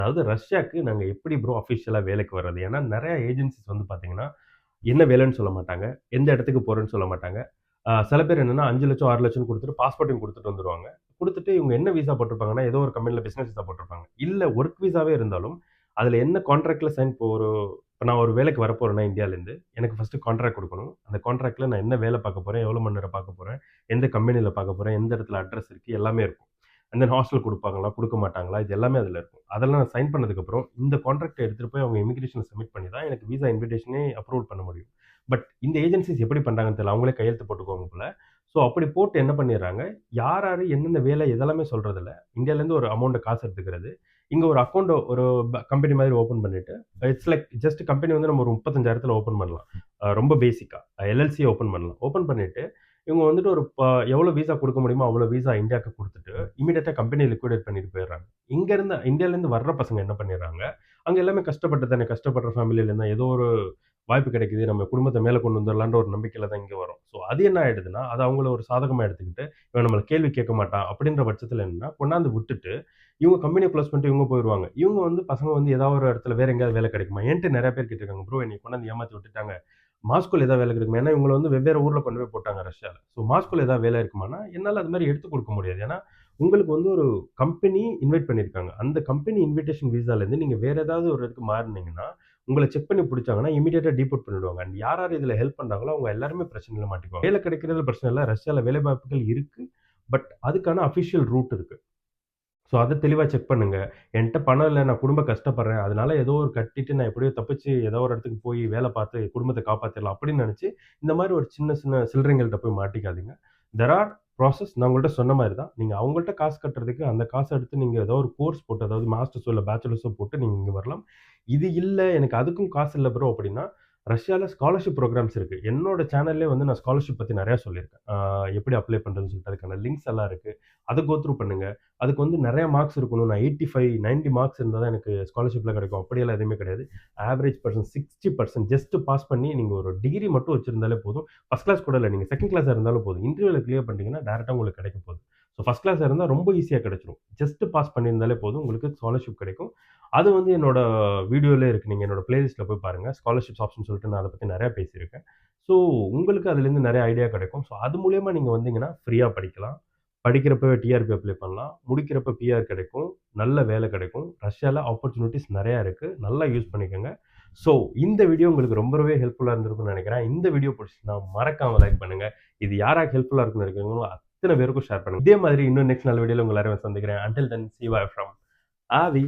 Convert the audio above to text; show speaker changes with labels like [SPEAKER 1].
[SPEAKER 1] அதாவது ரஷ்யாக்கு நாங்க எப்படி ப்ரோ அஃபிஷியலா வேலைக்கு வர்றது? ஏன்னா நெறைய ஏஜென்சிஸ் வந்து பார்த்தீங்கன்னா, என்ன வேலைன்னு சொல்ல மாட்டாங்க. எந்த இடத்துக்கு போறேன்னு சொல்ல மாட்டாங்க. சில பேர் என்னன்னா 5,00,000 6,00,000 குடுத்துட்டு பாஸ்போர்ட்டையும் குடுத்துட்டு வந்துருவாங்க. குடுத்துட்டு இவங்க என்ன விசா போட்டிருப்பாங்கன்னா, ஏதோ ஒரு கம்பெனில பிசினஸ் விசா போட்டிருப்பாங்க. இல்ல ஒர்க் விசாவே இருந்தாலும், அதுல என்ன கான்ட்ராக்ட்ல சைன் இப்ப நான் ஒரு வேலைக்கு வரப்போறேன்னா இந்தியாலேருந்து, எனக்கு ஃபர்ஸ்ட்டு கான்ட்ராக்ட் குடுக்கணும். அந்த கான்ட்ராக்ட்ல நான் என்ன வேலை பார்க்க போறேன்? எவ்வளோ மணி நேரம் பார்க்க போறேன்? எந்த கம்பெனில பார்க்க போறேன்? எந்த இடத்துல அட்ரஸ் இருக்கு? எல்லாமே இருக்கும். அண்ட் தென் ஹாஸ்டல் குடுப்பாங்களா? குடுக்க மாட்டாங்களா? இது எல்லாமே அதுல இருக்கும். அதெல்லாம் நான் சைன் பண்ணதுக்கப்புறம், இந்த கான்ட்ராக்ட்ட எடுத்துட்டு போய் அவங்க இமிகிரேஷன்ல சப்மிட் பண்ணி தான் எனக்கு விசா இன்விடேஷனே அப்ரூவல் பண்ண முடியும். பட் இந்த ஏஜென்சிஸ் எப்படி பண்றாங்கன்னு தெரியல. அவங்களே கையெழுத்து போட்டுக்குவாங்க போல. ஸோ அப்படி போட்டு என்ன பண்ணிர்றாங்க, யார் யாரு என்னென்ன வேலை இதெல்லாமே சொல்றதில்ல. இந்தியாலேருந்து ஒரு அமௌண்ட்ட காசு எடுத்துக்கிறது. இங்க ஒரு அக்கவுண்ட் ஒரு கம்பெனி மாதிரி ஓப்பன் பண்ணிட்டு, இட்ஸ் லைக் ஜஸ்ட் கம்பெனி வந்து நம்ம ஒரு 35,000த்துல ஓப்பன் பண்ணலாம். ரொம்ப பேசிக்கா. எல்எல்சி ஓப்பன் பண்ணலாம். ஓப்பன் பண்ணிட்டு, இவங்க வந்துட்டு ஒரு எவ்வளோ விசா குடுக்க முடியுமோ, அவ்வளோ விசா இந்தியாக்கு குடுத்துட்டு, இம்மீடியட்டா கம்பெனிய லிக்விடேட் பண்ணிட்டு போயிர்றாங்க. இந்தியாலேருந்து வர்ற பசங்க என்ன பண்ணிர்றாங்க, அங்க எல்லாமே கஷ்டப்பட்டு தானே கஷ்டப்படுற ஃபேமிலில ஏதோ ஒரு வாய்ப்பு கிடைக்குது. நம்ம குடும்பத்த மேல கொண்டு வந்துரலான்ற ஒரு நம்பிக்கையில தான் இங்க வரோம். ஸோ அது என்ன ஆயிடுதுன்னா, அது அவங்கள ஒரு சாதகமா எடுத்துக்கிட்டு, இவன் நம்மள கேள்வி கேட்க மாட்டான் அப்படின்ற பட்சத்தில என்னன்னா, கொண்டாந்து விட்டுட்டு, இவங்க கம்பெனிய குளோஸ் பண்ணிட்டு இவங்க போயிருவாங்க. இவங்க வந்து பசங்க வந்து ஏதாவது ஒரு இடத்துல வேற எங்கேயாவது வேலை கிடைக்குமா? என்ட்ட நெறைய பேர் கேட்டுருக்காங்க. ப்ரோ என்னைய கொண்டாந்து ஏமாத்தி விட்டுட்டாங்க. மாஸ்கோல ஏதாவது வேலை கிடைக்குமா? ஏன்னா இவங்கள வந்து வெவ்வேறு ஊர்ல கொண்டு போய் போட்டாங்க ரஷ்யால. ஸோ மாஸ்கோல ஏதாவது வேலை இருக்குமான்னா, என்னால அது மாரி எடுத்துக் குடுக்க முடியாது. ஏன்னா, உங்களுக்கு வந்து ஒரு கம்பெனி இன்வைட் பண்ணியிருக்காங்க. அந்த கம்பெனி இன்விடேஷன் விசாலேருந்து நீங்க வேற ஏதாவது ஒரு இடத்துக்கு மாறுனீங்கன்னா, உங்கள செக் பண்ணி புடிச்சாங்கன்னா, இமிடியேட்டா டீபோர்ட் பண்ணிடுவாங்க. அண்ட் யார் யார் இதுல ஹெல்ப் பண்றாங்களோ, அவங்க எல்லாருமே பிரச்சனையில மாட்டிக்குவாங்க. வேலை கிடைக்கிறதுல பிரச்சனை இல்ல. ரஷ்யால வேலை வாய்ப்புகள் இருக்கு. பட் அதுக்கான அஃபிஷியல் ரூட் இருக்கு. ஸோ அத தெளிவா செக் பண்ணுங்க. என்ட்ட பணம் இல்ல. நான் குடும்பம் கஷ்டப்படுறேன். அதனால ஏதோ ஒரு கட்டிட்டு நான் எப்படியோ தப்பிச்சு ஏதோ ஒரு இடத்துக்கு போய் வேல பார்த்து குடும்பத்த காப்பாத்திரலாம் அப்படின்னு நெனச்சு, இந்த மாரி ஒரு சின்ன சின்ன சில்லறைங்கள்ட்ட போய் மாட்டிக்காதீங்க. தெர் ஆர் ப்ராசஸ் நான் உங்கள்ட்ட சொன்ன மாரி தான். நீங்க அவங்கள்ட்ட காசு கட்டுறதுக்கு அந்த காச எடுத்து நீங்க ஏதோ ஒரு கோர்ஸ் போட்டு அதாவது மாஸ்டர்ஸோ இல்ல பேச்சலர்ஸோ போட்டு நீங்க இங்க வரலாம். இது இல்ல எனக்கு அதுக்கும் காசு இல்ல ப்ரோ அப்படின்னா, ரஷ்யால ஸ்காலர்ஷிப் புரோகிராம்ஸ் இருக்கு. என்னோட சேனல்லயே வந்து நான் ஸ்காலர்ஷிப் பத்தி நெறையா சொல்லியிருக்கேன். எப்படி அப்ளை பண்றதுன்னு சொல்லிட்டு அதுக்கான லிங்க்ஸ் எல்லாம் இருக்கு. அத கோ த்ரூ பண்ணுங்க. அதுக்கு வந்து நெறைய மார்க்ஸ் இருக்கணும். நான் 85, 90 மார்க்ஸ் இருந்தா தான் எனக்கு ஸ்காலர்ஷிப்லாம் கிடைக்கும். அப்படியெல்லாம் எதுவுமே கிடையாது. ஆவரேஜ் பெர்சன் 60% ஜஸ்ட் பாஸ் பண்ணி நீங்க ஒரு டிகிரி மட்டும் வச்சிருந்தாலே போதும். ஃபர்ஸ்ட் கிளாஸ் கூட இல்ல. நீங்க செகண்ட் கிளாஸா இருந்தாலும் போதும். இன்டர்வியூல கிளியர் பண்ணிட்டீங்கன்னா, டைரக்ட்டா உங்களுக்கு கிடைக்க போகுது. ஸோ ஃபர்ஸ்ட் கிளாஸா இருந்தா ரொம்ப ஈஸியா கிடைச்சிரும். ஜஸ்ட் பாஸ் பண்ணியிருந்தாலே போதும். உங்களுக்கு ஸ்காலர்ஷிப் கிடைக்கும். அது வந்து என்னோட வீடியோலயே இருக்கு. நீங்க என்னோட பிளேலிஸ்ட்ல போய் பாருங்க. ஸ்காலர்ஷிப்ஸ் ஆப்ஷன் சொல்லிட்டு நான் அத பத்தி நெறைய பேசியிருக்கேன். ஸோ உங்களுக்கு அதுலேருந்து நெறைய ஐடியா கிடைக்கும். ஸோ அது மூலியமா நீங்க வந்தீங்கன்னா, ஃப்ரீயா படிக்கலாம். படிக்கிறப்பவே டிஆர்பி அப்ளை பண்ணலாம். முடிக்கிறப்ப பிஆர் கிடைக்கும். நல்ல வேலை கிடைக்கும். ரஷ்யால ஆப்பர்ச்சுனிட்டீஸ் நெறையா இருக்கு. நல்லா யூஸ் பண்ணிக்கங்க. ஸோ இந்த வீடியோ உங்களுக்கு ரொம்பவே ஹெல்ப்ஃபுல்லா இருந்திருக்கும்னு நெனைக்கிறேன். இந்த வீடியோ புடிச்சுச்சுன்னா மறக்காம லைக் பண்ணுங்க. இது யாராருக்கு ஹெல்ப்ஃபுல்லா இருக்கும்னு நெனைக்கிறீங்களோ அத்தன பேருக்கும் ஷேர் பண்ணுங்க. இதே மாதிரி இன்னும் நெக்ஸ்ட் நல்ல வீடியோல உங்க எல்லாரையும் சந்திக்கிறேன். Until then C you are from ஆவி.